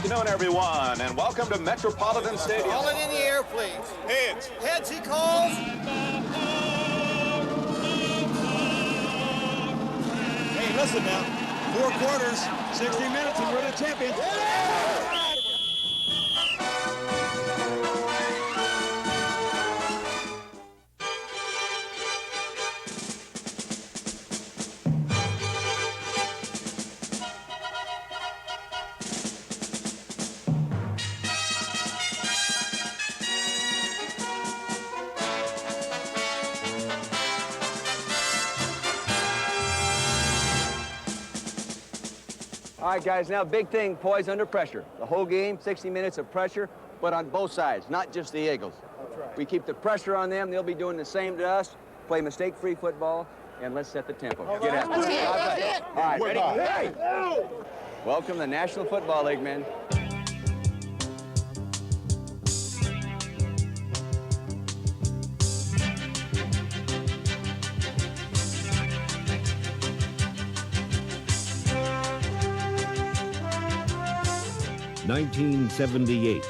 afternoon, everyone, and welcome to Metropolitan Stadium. Call it in the air, please. Heads. Heads, he calls. Hey, listen now. 4 quarters, 60 minutes, and we're the champions. All right, guys, now big thing, poise under pressure. The whole game, 60 minutes of pressure, but on both sides, not just the Eagles. That's right. We keep the pressure on them. They'll be doing the same to us. Play mistake-free football, and let's set the tempo. Get at it. All right, ready? Hey! Welcome to the National Football League, men. (1978).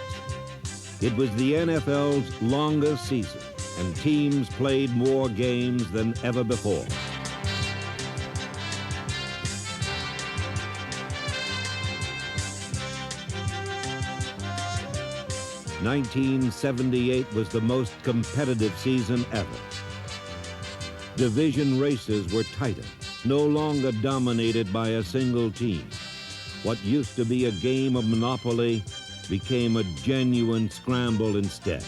It was the NFL's longest season, and teams played more games than ever before. (1978) was the most competitive season ever. Division races were tighter, no longer dominated by a single team. What used to be a game of Monopoly became a genuine scramble instead.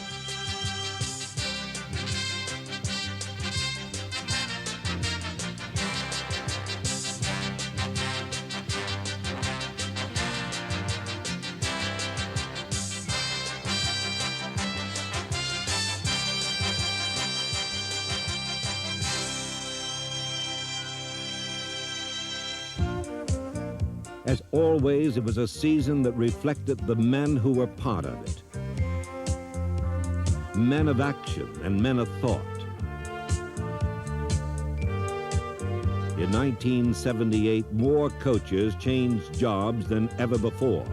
As always, it was a season that reflected the men who were part of it. Men of action and men of thought. In 1978, more coaches changed jobs than ever before,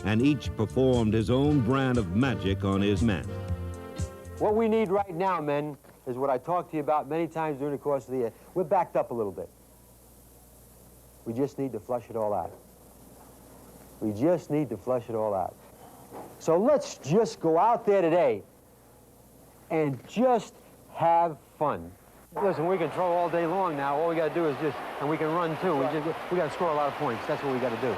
and each performed his own brand of magic on his men. What we need right now, men, is what I talked to you about many times during the course of the year. We're backed up a little bit. We just need to flush it all out. We just need to flush it all out. So let's just go out there today and just have fun. Listen, we can throw all day long now. All we got to do is just, and we can run too. We got to score a lot of points. That's what we got to do.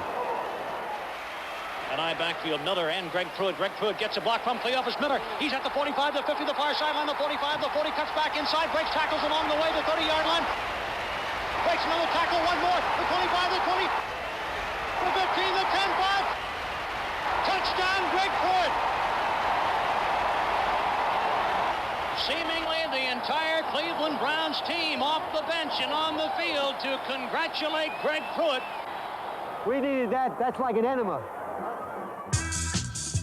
An eye backfield, Miller and Greg Pruitt. Greg Pruitt gets a block from Cleophas Miller. He's at the 45, the 50, the far sideline, the 45, the 40, cuts back inside, breaks tackles along the way, the 30-yard line. Breaks another tackle, one more, the 25, the 20, the 15, the 10, 5. Touchdown, Greg Pruitt. Seemingly the entire Cleveland Browns team off the bench and on the field to congratulate Greg Pruitt. We needed that. That's like an enema.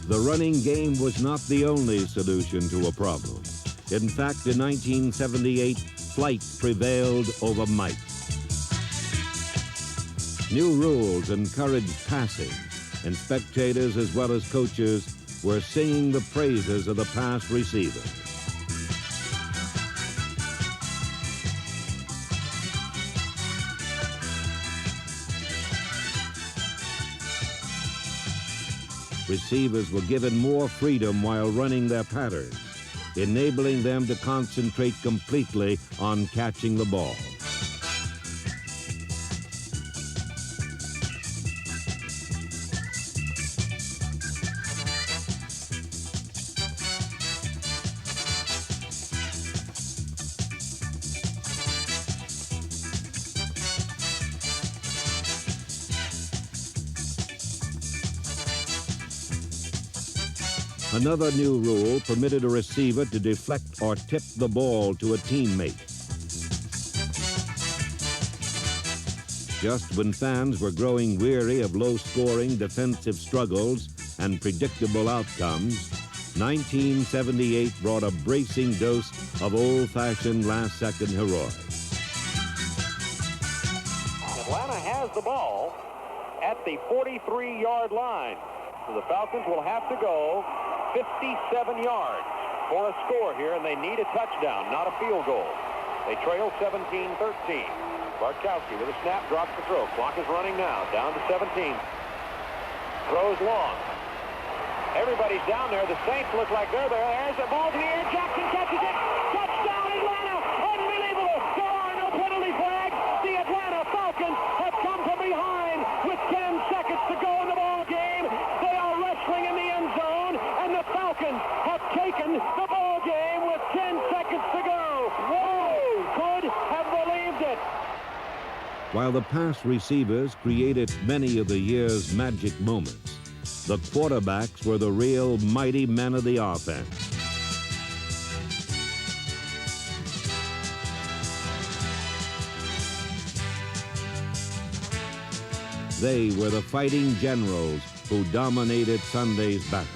The running game was not the only solution to a problem. In fact, in 1978, flight prevailed over might. New rules encouraged passing, and spectators as well as coaches were singing the praises of the pass receiver. Receivers were given more freedom while running their patterns, enabling them to concentrate completely on catching the ball. Another new rule permitted a receiver to deflect or tip the ball to a teammate. Just when fans were growing weary of low-scoring defensive struggles and predictable outcomes, 1978 brought a bracing dose of old-fashioned last-second heroics. Atlanta has the ball at the 43-yard line. So the Falcons will have to go 57 yards for a score here, and they need a touchdown, not a field goal. They trail 17-13. Bartkowski with a snap, drops the throw. Clock is running now, down to 17. Throws long. Everybody's down there. The Saints look like they're there. There's the ball in the air. Jackson catches it. Touchdown, Atlanta. Unbelievable. There are no penalty flags. The Atlanta Falcons have come from behind with 10 seconds to go in the ball game. They are wrestling in the end zone, and the Falcons have taken the ball game with 10 seconds to go. Whoa! Could have believed it. While the pass receivers created many of the year's magic moments, the quarterbacks were the real mighty men of the offense. They were the fighting generals who dominated Sunday's battle.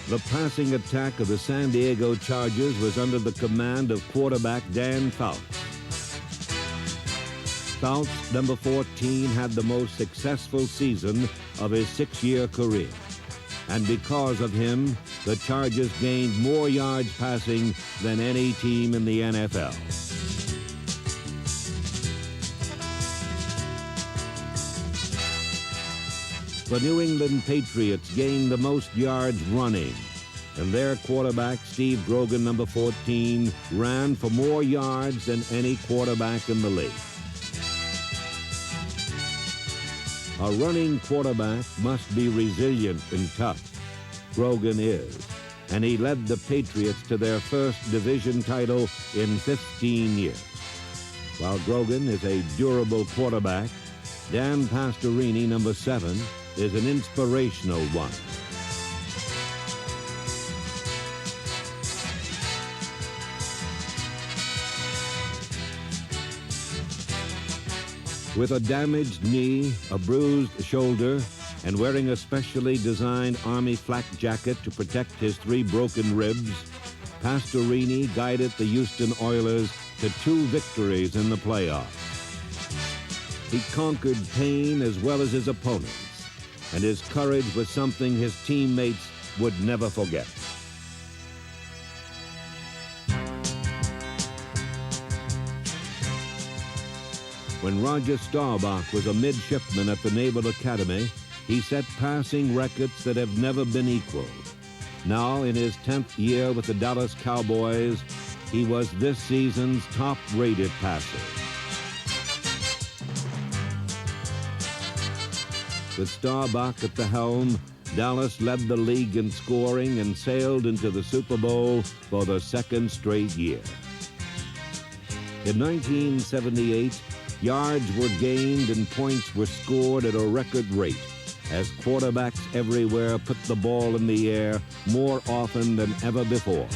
The passing attack of the San Diego Chargers was under the command of quarterback Dan Fouts. Fouts, number 14, had the most successful season of his 6-year career. And because of him, the Chargers gained more yards passing than any team in the NFL. The New England Patriots gained the most yards running, and their quarterback, Steve Grogan, number 14, ran for more yards than any quarterback in the league. A running quarterback must be resilient and tough. Grogan is, and he led the Patriots to their first division title in 15 years. While Grogan is a durable quarterback, Dan Pastorini, number 7, is an inspirational one. With a damaged knee, a bruised shoulder, and wearing a specially designed Army flak jacket to protect his 3 broken ribs, Pastorini guided the Houston Oilers to 2 victories in the playoffs. He conquered pain as well as his opponents, and his courage was something his teammates would never forget. When Roger Staubach was a midshipman at the Naval Academy, he set passing records that have never been equaled. Now, in his 10th year with the Dallas Cowboys, he was this season's top-rated passer. With Staubach at the helm, Dallas led the league in scoring and sailed into the Super Bowl for the 2nd straight year. In 1978, yards were gained and points were scored at a record rate as quarterbacks everywhere put the ball in the air more often than ever before.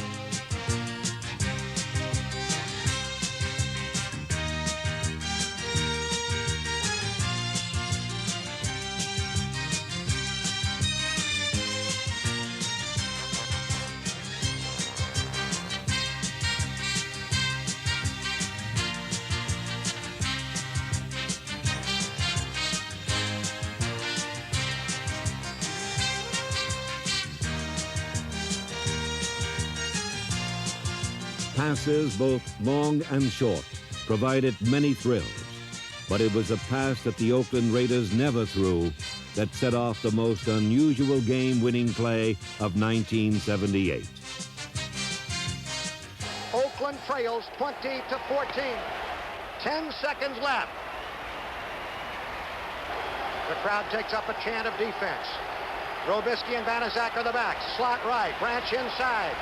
Passes, both long and short, provided many thrills, but it was a pass that the Oakland Raiders never threw that set off the most unusual game-winning play of 1978. Oakland trails 20-14. 10 seconds left. The crowd takes up a chant of defense. Robisky and Banaszak are the backs. Slot right, Branch inside.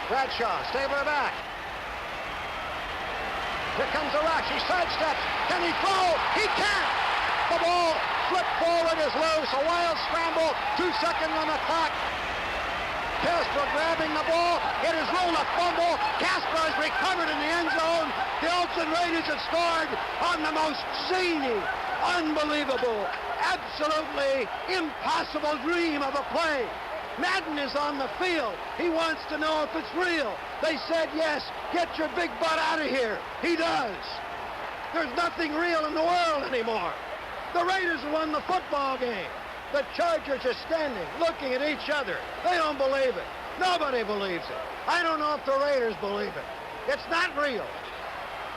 Bradshaw, Stabler back. Here comes the rush. He sidesteps. Can he throw? He can't. The ball flipped forward is loose. A wild scramble. 2 seconds on the clock. Casper grabbing the ball. It is ruled a fumble. Casper has recovered in the end zone. The Oakland Raiders have scored on the most zany, unbelievable, absolutely impossible dream of a play. Madden is on the field. He wants to know if it's real. They said yes. Get your big butt out of here. He does. There's nothing real in the world anymore. The Raiders won the football game. The Chargers are standing, looking at each other. They don't believe it. Nobody believes it. I don't know if the Raiders believe it. It's not real.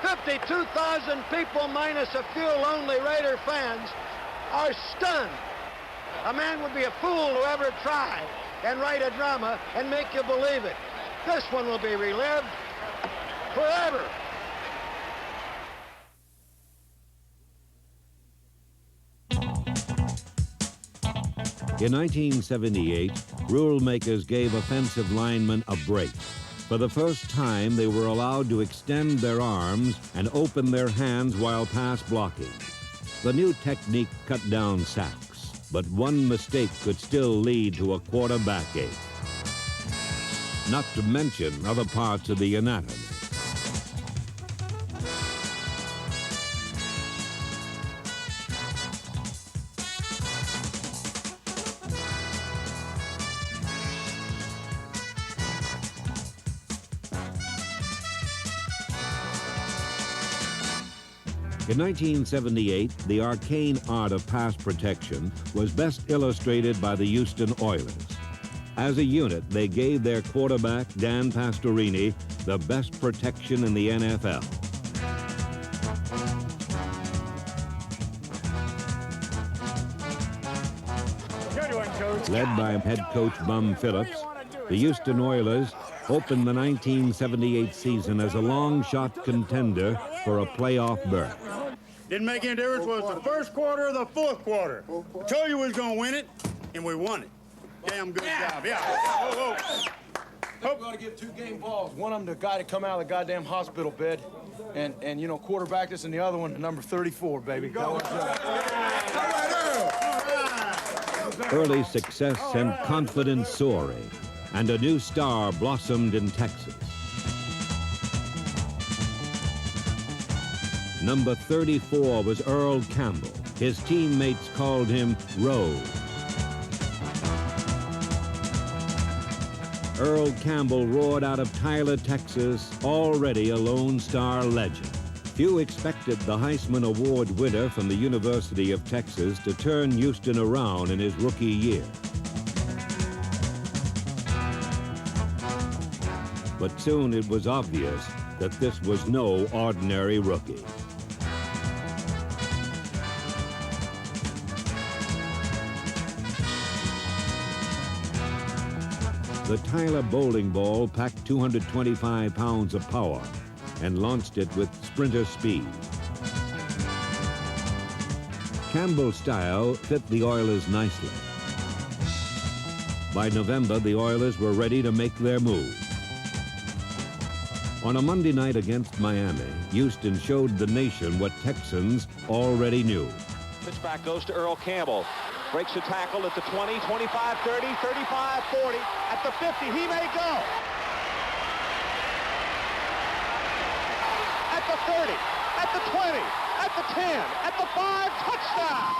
52,000 people minus a few lonely Raider fans are stunned. A man would be a fool to ever try and write a drama and make you believe it. This one will be relived forever. In 1978, rule makers gave offensive linemen a break. For the first time, they were allowed to extend their arms and open their hands while pass blocking. The new technique cut down sacks, but one mistake could still lead to a quarterback ache. Not to mention other parts of the anatomy. In 1978, the arcane art of pass protection was best illustrated by the Houston Oilers. As a unit, they gave their quarterback, Dan Pastorini, the best protection in the NFL. Led by head coach Bum Phillips, the Houston Oilers opened the 1978 season as a long-shot contender for a playoff berth. Didn't make any difference was the first quarter or the fourth quarter. I told you we was going to win it, and we won it. Damn good job. Yeah. Whoa. We're going to give 2 game balls. One of them, the guy that come out of the goddamn hospital bed, and you know, quarterback this, and the other one, the number 34, baby. Early success sent confidence soaring, and a new star blossomed in Texas. Number 34 was Earl Campbell. His teammates called him Rose. Earl Campbell roared out of Tyler, Texas, already a Lone Star legend. Few expected the Heisman Award winner from the University of Texas to turn Houston around in his rookie year. But soon it was obvious that this was no ordinary rookie. The Tyler bowling ball packed 225 pounds of power and launched it with sprinter speed. Campbell's style fit the Oilers nicely. By November, the Oilers were ready to make their move. On a Monday night against Miami, Houston showed the nation what Texans already knew. Pitch back goes to Earl Campbell. Breaks a tackle at the 20, 25, 30, 35, 40. At the 50, he may go. At the 30, at the 20, at the 10, at the 5, touchdown!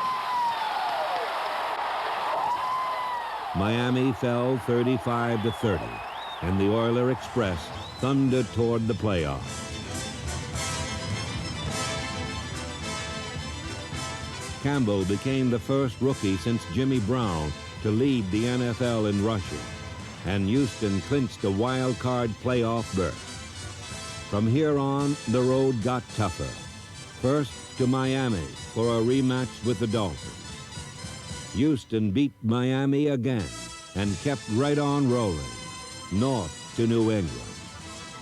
Miami fell 35-30, and the Oiler Express thundered toward the playoffs. Campbell became the first rookie since Jimmy Brown to lead the NFL in rushing, and Houston clinched a wild card playoff berth. From here on, the road got tougher. First to Miami for a rematch with the Dolphins. Houston beat Miami again and kept right on rolling, north to New England.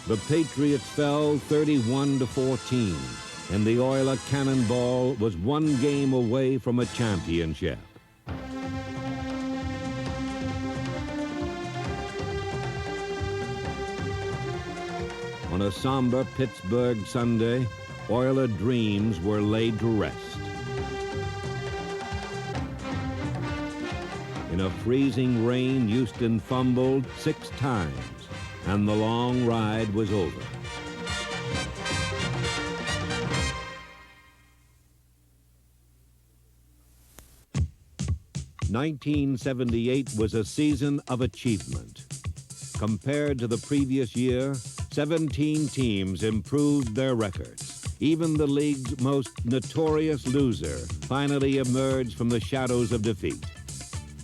The Patriots fell 31-14. And the Oiler Cannonball was one game away from a championship. On a somber Pittsburgh Sunday, Oiler dreams were laid to rest. In a freezing rain, Houston fumbled 6 times, and the long ride was over. 1978 was a season of achievement. Compared to the previous year, 17 teams improved their records. Even the league's most notorious loser finally emerged from the shadows of defeat.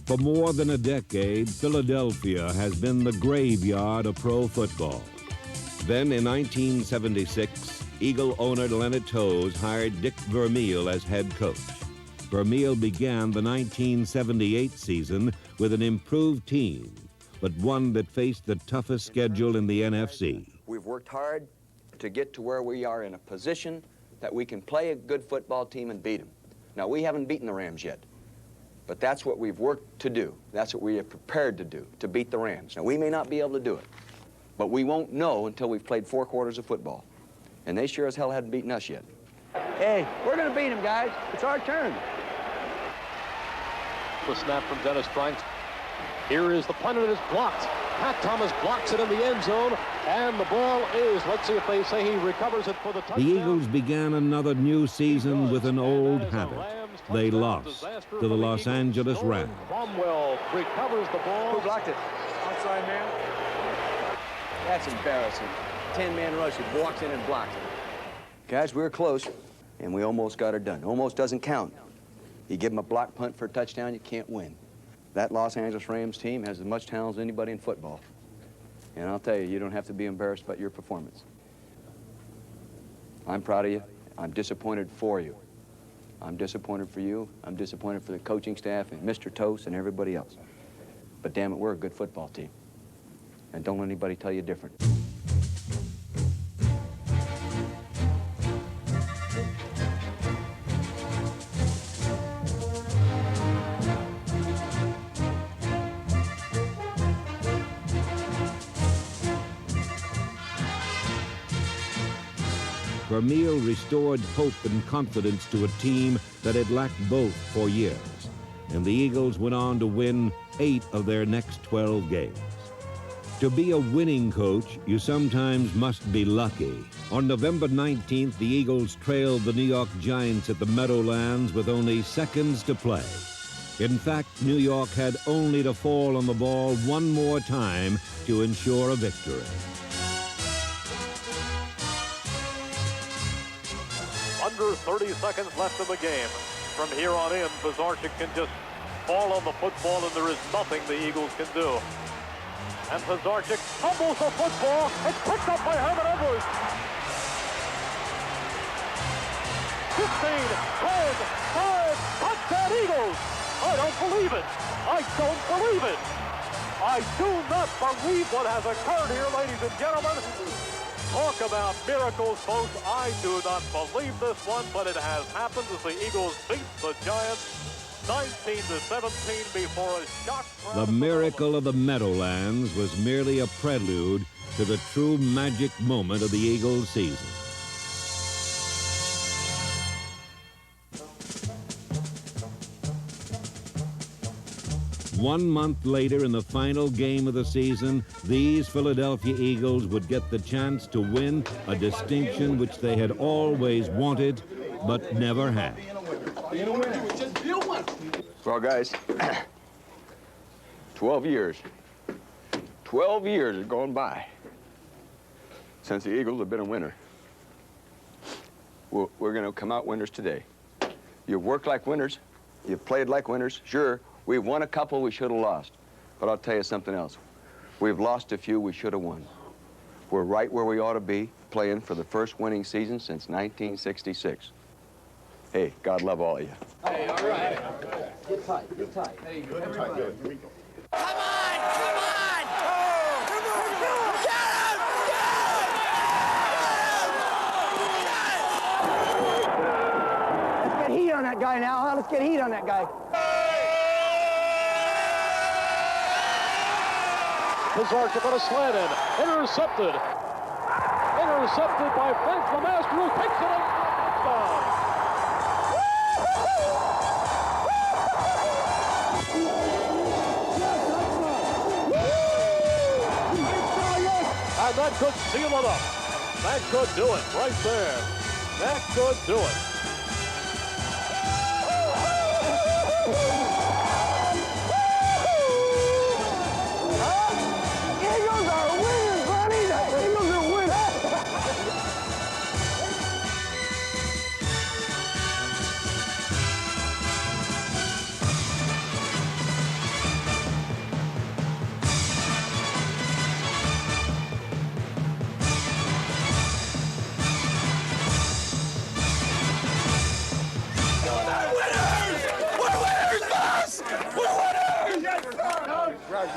For more than a decade, Philadelphia has been the graveyard of pro football. Then in 1976, Eagle owner Leonard Toews hired Dick Vermeil as head coach. Vermeil began the 1978 season with an improved team, but one that faced the toughest schedule in the NFC. We've worked hard to get to where we are in a position that we can play a good football team and beat them. Now, we haven't beaten the Rams yet, but that's what we've worked to do. That's what we are prepared to do, to beat the Rams. Now, we may not be able to do it, but we won't know until we've played 4 quarters of football. And they sure as hell hadn't beaten us yet. Hey, we're going to beat them, guys. It's our turn. The snap from Dennis Franks. Here is the punt, and it is blocked. Pat Thomas blocks it in the end zone, and the ball is, let's see if they say he recovers it for the touchdown. The Eagles began another new season with an old habit. They lost to the Los Angeles Rams. Cromwell recovers the ball. Who blocked it? Outside man. That's embarrassing. 10-man rush, he walks in and blocks it. Guys, we were close, and we almost got her done. Almost doesn't count. You give them a block punt for a touchdown, you can't win. That Los Angeles Rams team has as much talent as anybody in football. And I'll tell you, you don't have to be embarrassed about your performance. I'm proud of you. I'm disappointed for you. I'm disappointed for you. I'm disappointed for the coaching staff and Mr. Toast and everybody else. But damn it, we're a good football team. And don't let anybody tell you different. Vermeil restored hope and confidence to a team that had lacked both for years, and the Eagles went on to win 8 of their next 12 games. To be a winning coach, you sometimes must be lucky. On November 19th, the Eagles trailed the New York Giants at the Meadowlands with only seconds to play. In fact, New York had only to fall on the ball one more time to ensure a victory. Under 30 seconds left in the game. From here on in, Pizarchik can just fall on the football, and there is nothing the Eagles can do. And Pizarchik fumbles the football. It's picked up by Herman Edwards. 15, 10, 5, touchdown Eagles. I don't believe it. I don't believe it. I do not believe what has occurred here, ladies and gentlemen. Talk about miracles, folks. I do not believe this one, but it has happened as the Eagles beat the Giants 19-17 before a shock crowd. The miracle of the Meadowlands was merely a prelude to the true magic moment of the Eagles season. One month later, in the final game of the season, these Philadelphia Eagles would get the chance to win a distinction which they had always wanted, but never had. Well, guys, 12 years. 12 years have gone by since the Eagles have been a winner. We're going to come out winners today. You've worked like winners. You've played like winners. Sure, we've won a couple we should have lost. But I'll tell you something else. We've lost a few we should have won. We're right where we ought to be, playing for the first winning season since 1966. Hey, God love all of you. Hey, all right. Get tight, get tight. Hey, good. Everybody. Come on! Come on! Oh, come on! Get him! Let's get heat on that guy now, huh? Let's get heat on that guy. Pizarchik on a slant in. Intercepted. Intercepted by Frank Lemaster, who picks it up for a touchdown. And that could seal it up. That could do it right there. That could do it. That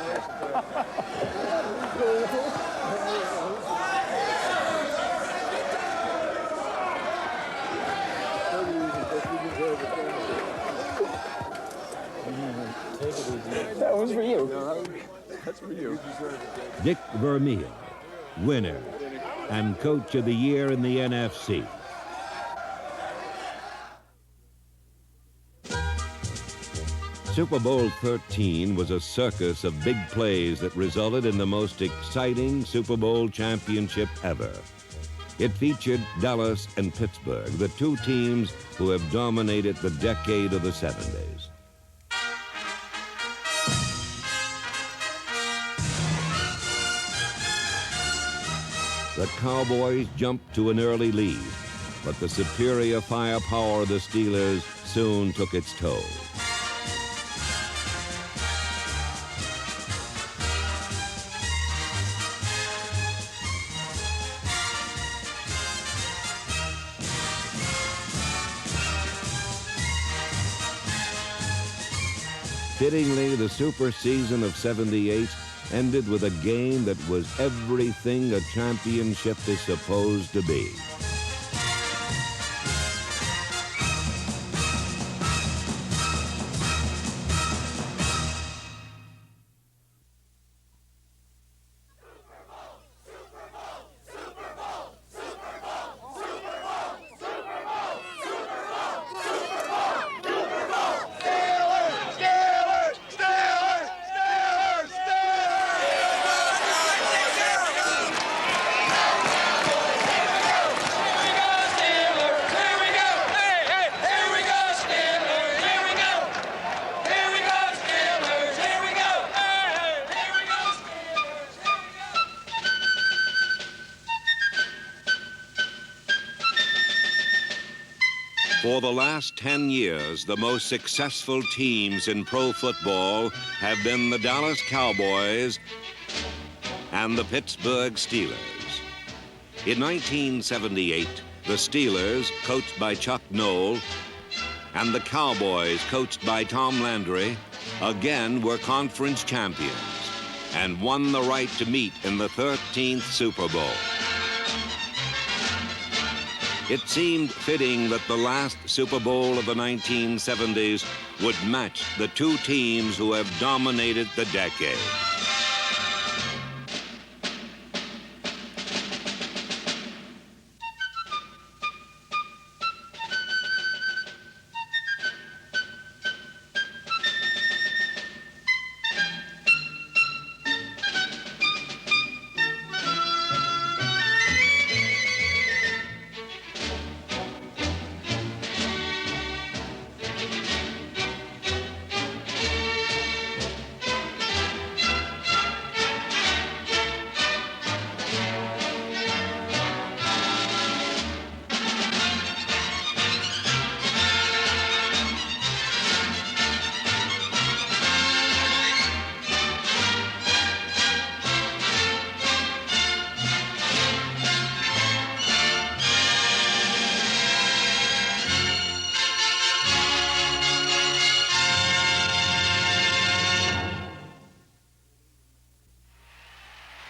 was for you. That's for you. Dick Vermeil, winner and Coach of the Year in the NFC. Super Bowl XIII was a circus of big plays that resulted in the most exciting Super Bowl championship ever. It featured Dallas and Pittsburgh, the two teams who have dominated the decade of the 70s. The Cowboys jumped to an early lead, but the superior firepower of the Steelers soon took its toll. Fittingly, the super season of '78 ended with a game that was everything a championship is supposed to be. For the last 10 years, the most successful teams in pro football have been the Dallas Cowboys and the Pittsburgh Steelers. In 1978, the Steelers, coached by Chuck Noll, and the Cowboys, coached by Tom Landry, again were conference champions and won the right to meet in the 13th Super Bowl. It seemed fitting that the last Super Bowl of the 1970s would match the two teams who have dominated the decade.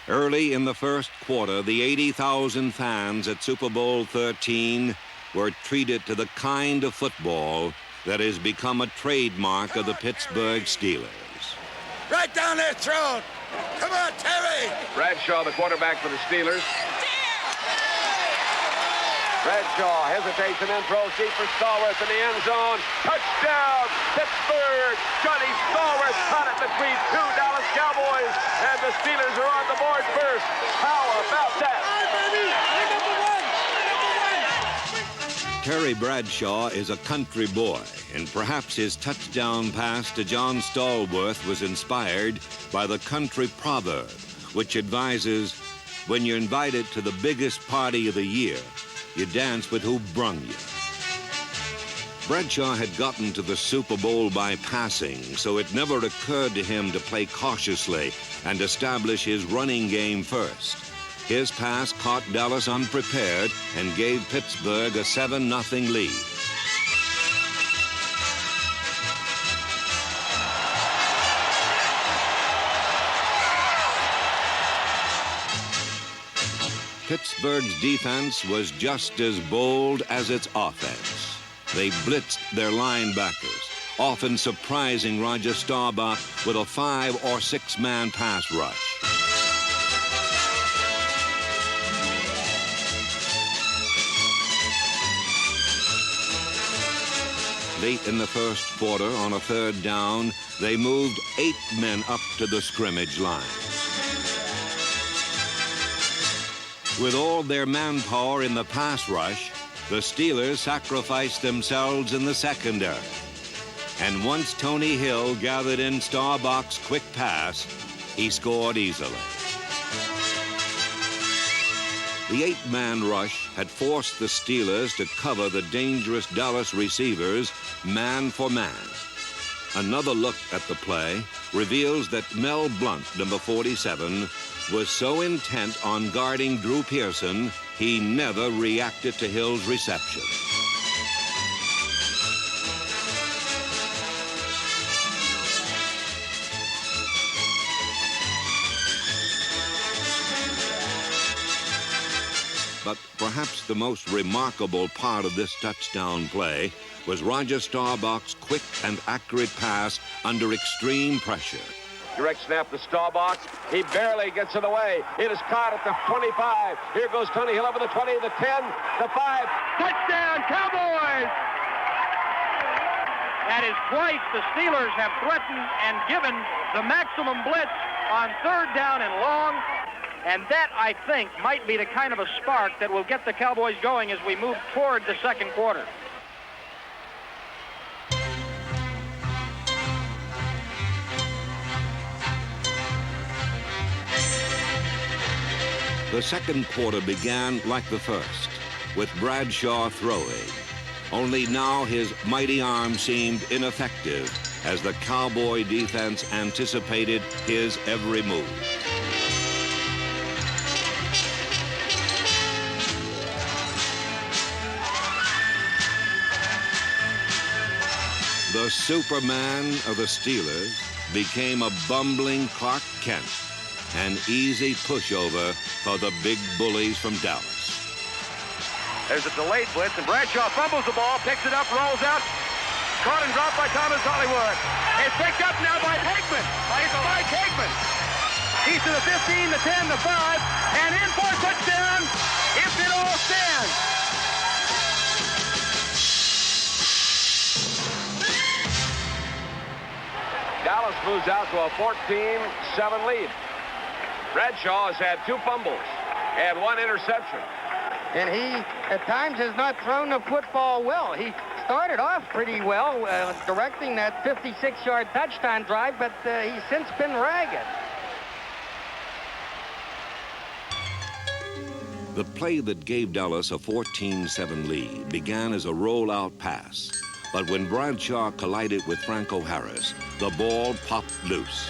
Early in the first quarter, the 80,000 fans at Super Bowl XIII were treated to the kind of football that has become a trademark of the Pittsburgh Steelers. Right down their throat. Come on, Terry. Bradshaw, the quarterback for the Steelers. Bradshaw, hesitation and throws deep for Stallworth in the end zone. Touchdown, Pittsburgh. Johnny Stallworth caught it between two Dallas Cowboys, and the Steelers are on the board first. How about that? Terry Bradshaw is a country boy, and perhaps his touchdown pass to John Stallworth was inspired by the country proverb, which advises, when you're invited to the biggest party of the year, you dance with who brung you. Bradshaw had gotten to the Super Bowl by passing, so it never occurred to him to play cautiously and establish his running game first. His pass caught Dallas unprepared and gave Pittsburgh a 7-0 lead. Pittsburgh's defense was just as bold as its offense. They blitzed their linebackers, often surprising Roger Staubach with a 5- or 6-man pass rush. Late in the first quarter, on a 3rd down, they moved 8 men up to the scrimmage line. With all their manpower in the pass rush, the Steelers sacrificed themselves in the secondary. And once Tony Hill gathered in Staubach's quick pass, he scored easily. The 8-man rush had forced the Steelers to cover the dangerous Dallas receivers man for man. Another look at the play reveals that Mel Blount, number 47, was so intent on guarding Drew Pearson, he never reacted to Hill's reception. But perhaps the most remarkable part of this touchdown play was Roger Staubach's quick and accurate pass under extreme pressure. Direct snap to Staubach. He barely gets in the way. It is caught at the 25. Here goes Tony Hill over the 20, the 10, the 5. Touchdown, Cowboys! That is twice the Steelers have threatened and given the maximum blitz on 3rd down and long. And that, I think, might be the kind of a spark that will get the Cowboys going as we move toward the second quarter. The second quarter began like the first, with Bradshaw throwing. Only now his mighty arm seemed ineffective as the Cowboy defense anticipated his every move. The Superman of the Steelers became a bumbling Clark Kent, an easy pushover for the big bullies from Dallas. There's a delayed blitz, and Bradshaw fumbles the ball, picks it up, rolls out. Caught and dropped by Thomas Hollywood. It's picked up now by Hagman. It's Mike Hagman. He's to the 15, the 10, the 5, and in for a touchdown if it all stands. Dallas moves out to a 14-7 lead. Bradshaw has had 2 fumbles and 1 interception. And he, at times, has not thrown the football well. He started off pretty well, directing that 56-yard touchdown drive, but he's since been ragged. The play that gave Dallas a 14-7 lead began as a rollout pass. But when Bradshaw collided with Franco Harris, the ball popped loose.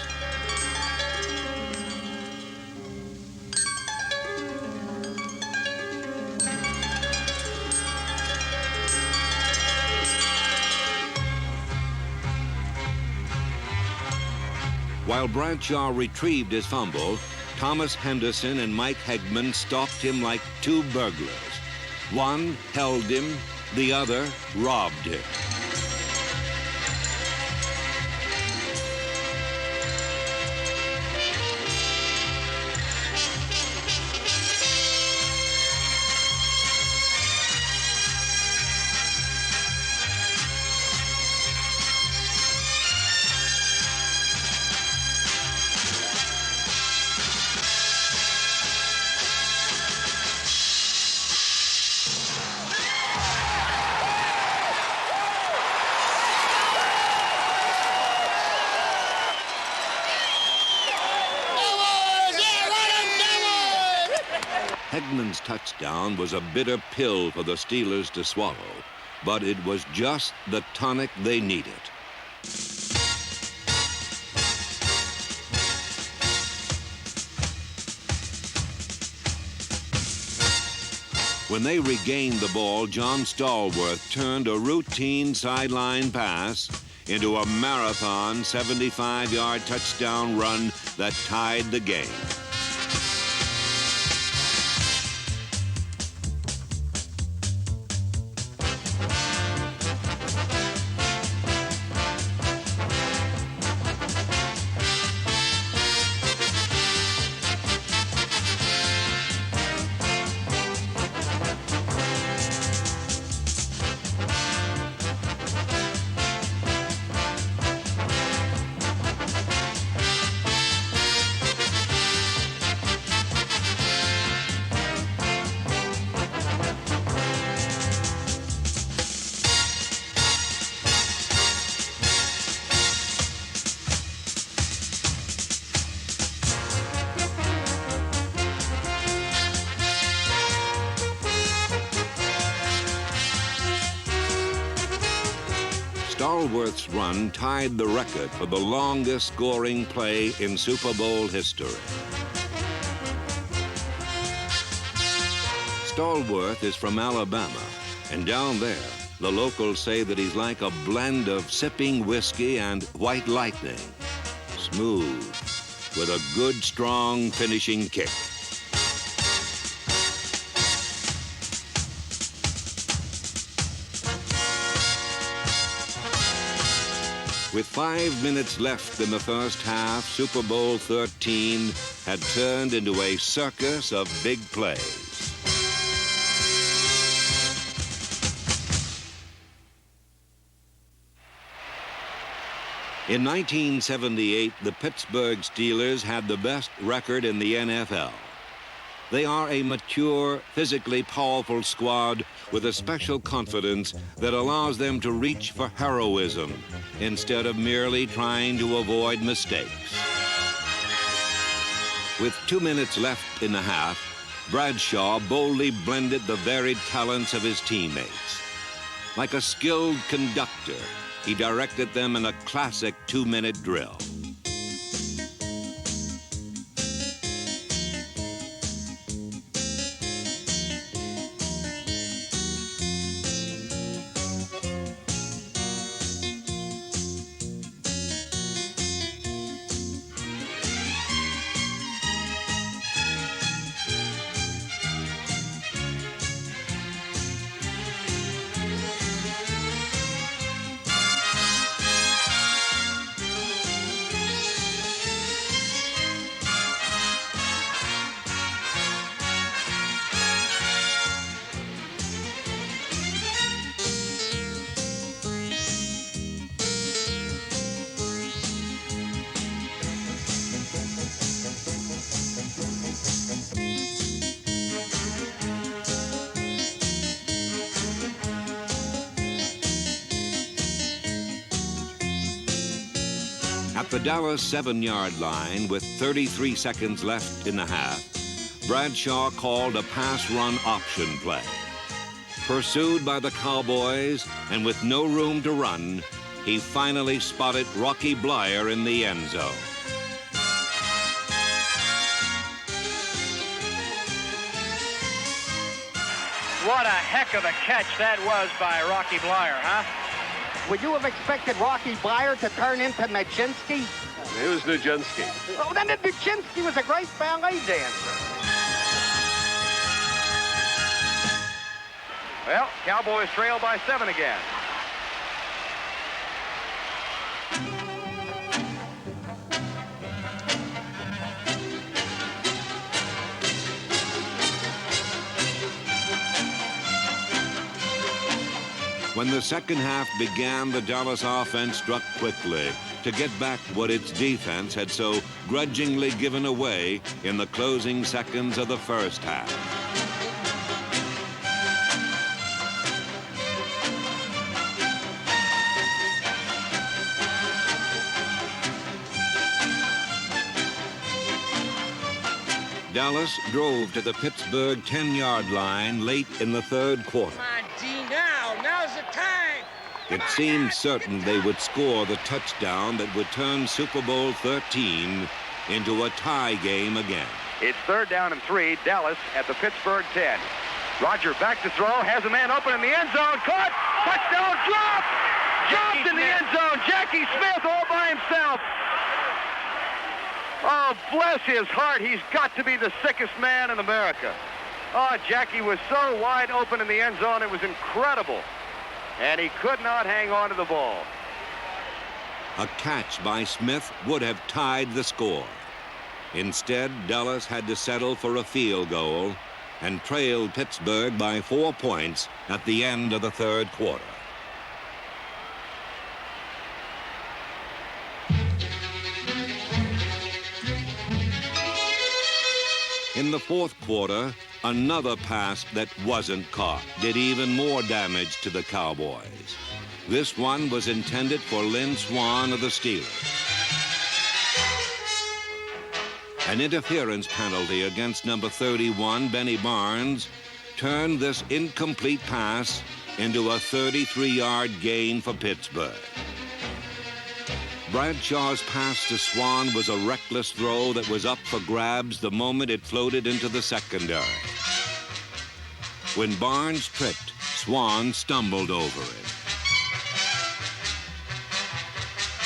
While Bradshaw retrieved his fumble, Thomas Henderson and Mike Hagman stalked him like 2 burglars. One held him, the other robbed him. Hagman's touchdown was a bitter pill for the Steelers to swallow, but it was just the tonic they needed. When they regained the ball, John Stallworth turned a routine sideline pass into a marathon 75-yard touchdown run that tied the game. Stallworth's run tied the record for the longest scoring play in Super Bowl history. Stallworth is from Alabama, and down there, the locals say that he's like a blend of sipping whiskey and white lightning. Smooth, with a good, strong finishing kick. With 5 minutes left in the first half, Super Bowl XIII had turned into a circus of big plays. In 1978, the Pittsburgh Steelers had the best record in the NFL. They are a mature, physically powerful squad with a special confidence that allows them to reach for heroism instead of merely trying to avoid mistakes. With 2 minutes left in the half, Bradshaw boldly blended the varied talents of his teammates. Like a skilled conductor, he directed them in a classic 2-minute drill. At the Dallas 7-yard line with 33 seconds left in the half, Bradshaw called a pass-run option play. Pursued by the Cowboys and with no room to run, he finally spotted Rocky Bleier in the end zone. What a heck of a catch that was by Rocky Bleier, huh? Would you have expected Rocky Bleier to turn into Nijinsky? It was Nijinsky. Oh, then Nijinsky was a great ballet dancer. Well, Cowboys trail by 7 again. When the second half began, the Dallas offense struck quickly to get back what its defense had so grudgingly given away in the closing seconds of the first half. Dallas drove to the Pittsburgh 10-yard line late in the third quarter. Now's the time. It seemed certain they would score the touchdown that would turn Super Bowl XIII into a tie game again. It's 3rd down and 3, Dallas at the Pittsburgh 10. Roger back to throw, has a man open in the end zone, caught, touchdown, drop! Dropped in the end zone, Jackie Smith all by himself. Oh, bless his heart, he's got to be the sickest man in America. Oh, Jackie was so wide open in the end zone, it was incredible. And he could not hang on to the ball. A catch by Smith would have tied the score. Instead, Dallas had to settle for a field goal and trailed Pittsburgh by 4 points at the end of the third quarter. In the fourth quarter, another pass that wasn't caught did even more damage to the Cowboys. This one was intended for Lynn Swann of the Steelers. An interference penalty against number 31, Benny Barnes, turned this incomplete pass into a 33-yard gain for Pittsburgh. Bradshaw's pass to Swan was a reckless throw that was up for grabs the moment it floated into the secondary. When Barnes tripped, Swan stumbled over it.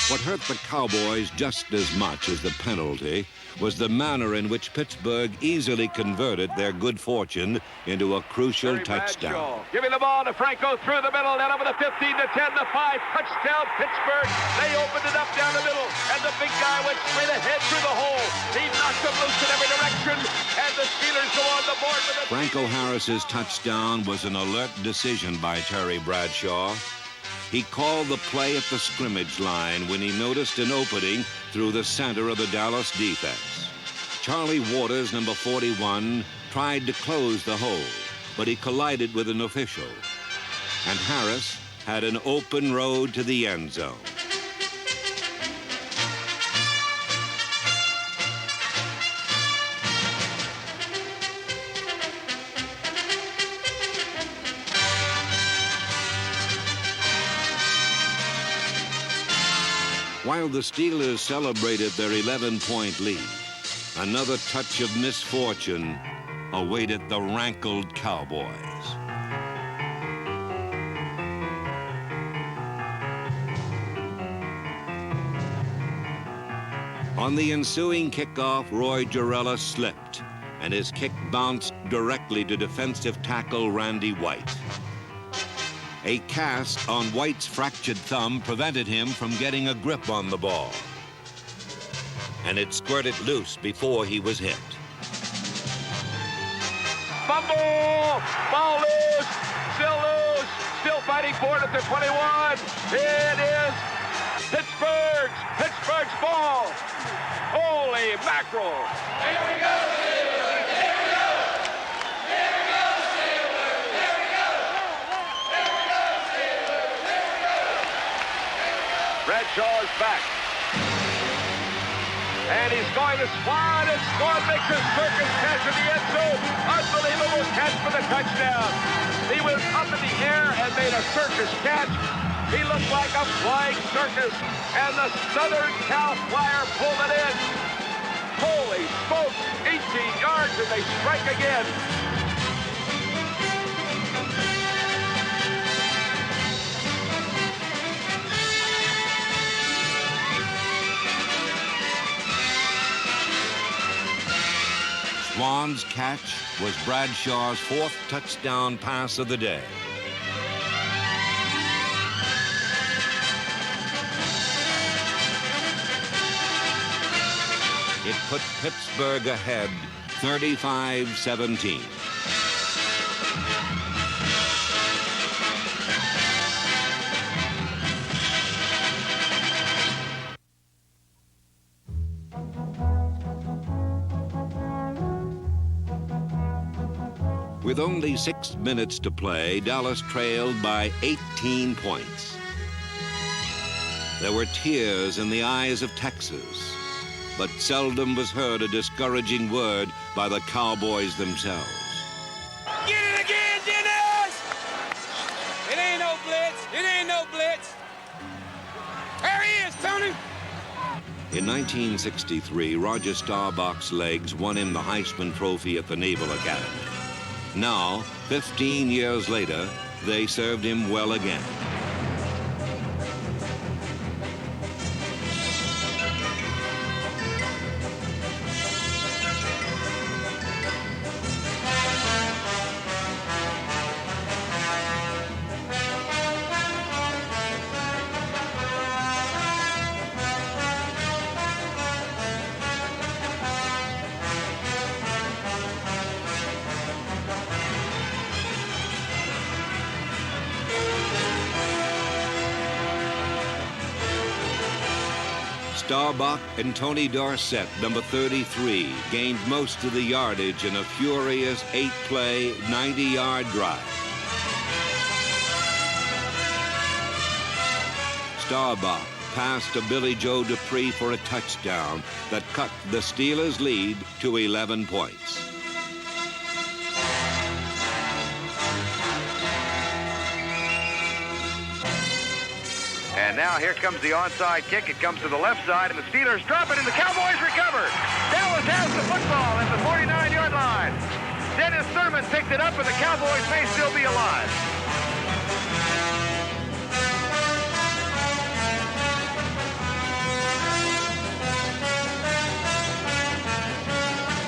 What hurt the Cowboys just as much as the penalty was the manner in which Pittsburgh easily converted their good fortune into a crucial touchdown. Bradshaw giving the ball to Franco through the middle, then over the 15, the 10, the 5, touchdown Pittsburgh. They opened it up down the middle, and the big guy went straight ahead through the hole. He knocked them loose in every direction, and the Steelers go on the board with it. Franco Harris's touchdown was an alert decision by Terry Bradshaw. He called the play at the scrimmage line when he noticed an opening through the center of the Dallas defense. Charlie Waters, number 41, tried to close the hole, but he collided with an official. And Harris had an open road to the end zone. While the Steelers celebrated their 11-point lead, another touch of misfortune awaited the rankled Cowboys. On the ensuing kickoff, Roy Jarrella slipped, and his kick bounced directly to defensive tackle Randy White. A cast on White's fractured thumb prevented him from getting a grip on the ball, and it squirted loose before he was hit. Fumble! Ball loose! Still fighting for it at the 21. It is Pittsburgh's ball. Holy mackerel! Here we go, Steelers! Here we go! Here we go, Steelers! Here we go! Here we go, Steelers! Here we go! Bradshaw is back. And he's going to Swan, and Swan makes a circus catch in the end zone. Unbelievable catch for the touchdown. He was up in the air and made a circus catch. He looked like a flying circus, and the Southern Cal Flyer pulled it in. Holy smokes, 18 yards, and they strike again. Swan's catch was Bradshaw's fourth touchdown pass of the day. It put Pittsburgh ahead 35-17. With only 6 minutes to play, Dallas trailed by 18 points. There were tears in the eyes of Texas, but seldom was heard a discouraging word by the Cowboys themselves. Get it again, Dennis! It ain't no blitz. It ain't no blitz. There he is, Tony. In 1963, Roger Staubach's legs won him the Heisman Trophy at the Naval Academy. Now, 15 years later, they served him well again. Staubach and Tony Dorsett, number 33, gained most of the yardage in a furious 8-play, 90-yard drive. Staubach passed to Billy Joe Dupree for a touchdown that cut the Steelers' lead to 11 points. And now here comes the onside kick. It comes to the left side, and the Steelers drop it, and the Cowboys recover. Dallas has the football at the 49-yard line. Dennis Thurman picked it up, and the Cowboys may still be alive.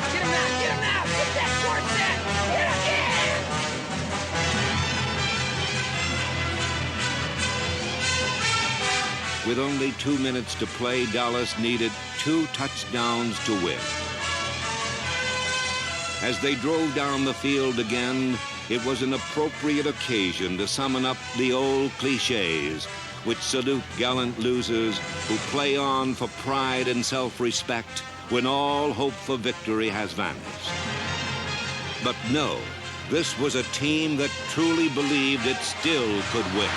Get him now! Get him now! Get that short set! Get him! With only 2 minutes to play, Dallas needed 2 touchdowns to win. As they drove down the field again, it was an appropriate occasion to summon up the old cliches which salute gallant losers who play on for pride and self-respect when all hope for victory has vanished. But no, this was a team that truly believed it still could win.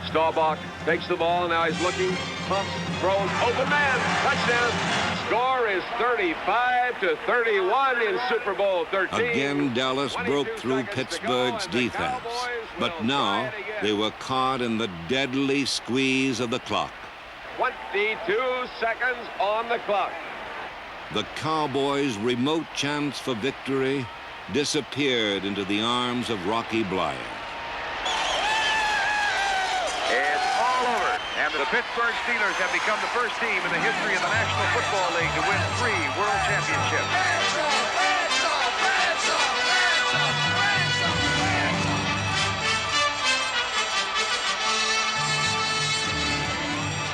Staubach takes the ball, now he's looking, pumps, throws, open man, touchdown. Score is 35-31 in Super Bowl 13. Again, Dallas broke through Pittsburgh's defense, but now they were caught in the deadly squeeze of the clock. 22 seconds on the clock. The Cowboys' remote chance for victory disappeared into the arms of Rocky Bleier. And the Pittsburgh Steelers have become the first team in the history of the National Football League to win 3 world championships.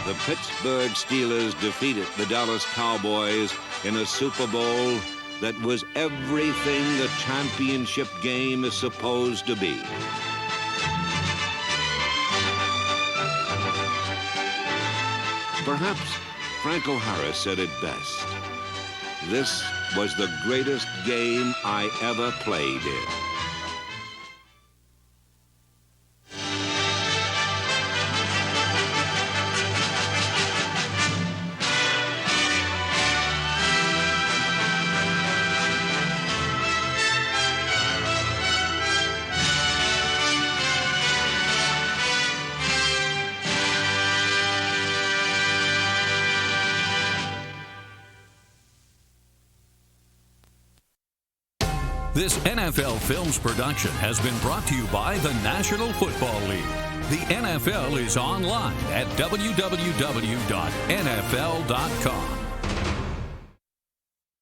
The Pittsburgh Steelers defeated the Dallas Cowboys in a Super Bowl that was everything the championship game is supposed to be. Perhaps Franco Harris said it best. This was the greatest game I ever played in. This NFL Films production has been brought to you by the National Football League. The NFL is online at www.nfl.com.